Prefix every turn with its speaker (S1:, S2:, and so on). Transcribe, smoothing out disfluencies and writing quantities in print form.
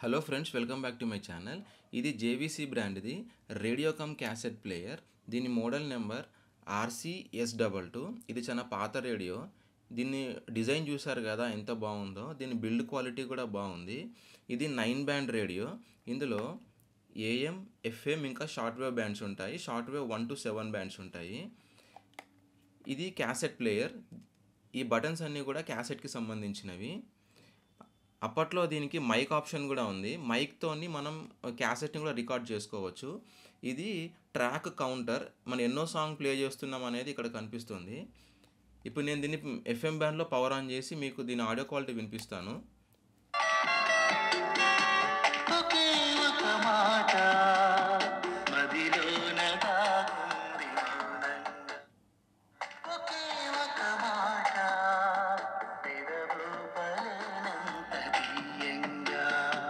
S1: Hello friends, welcome back to my channel. ఇది JVC బ్రాండ్ది రేడియోకమ్ cassette player. దీని model number RCS22. ఇది చాలా పాత రేడియో. దీన్ని డిజైన్ చూసారు కదా ఎంత బాగుందో. దీని బిల్డ్ క్వాలిటీ కూడా బాగుంది. ఇది 9 బ్యాండ్ రేడియో. ఇందులో AM, FM ఇంకా షార్ట్ వేవ్ బ్యాండ్స్ ఉంటాయి. షార్ట్ వేవ్ 1 to 7 బ్యాండ్స్ ఉంటాయి. ఇది క్యాసెట్ ప్లేయర్. ఈ బటన్స్ అన్నీ కూడా క్యాసెట్కి సంబంధించినవి. అప్పట్లో దీనికి మైక్ ఆప్షన్ కూడా ఉంది. మైక్తోని మనం క్యాసెట్ని కూడా రికార్డ్ చేసుకోవచ్చు. ఇది ట్రాక్ కౌంటర్. మనం ఎన్నో సాంగ్ ప్లే చేస్తున్నాం అనేది ఇక్కడ కనిపిస్తుంది. ఇప్పుడు నేను దీన్ని FM బ్యాండ్లో పవర్ ఆన్ చేసి మీకు దీని ఆడియో క్వాలిటీ వినిపిస్తాను.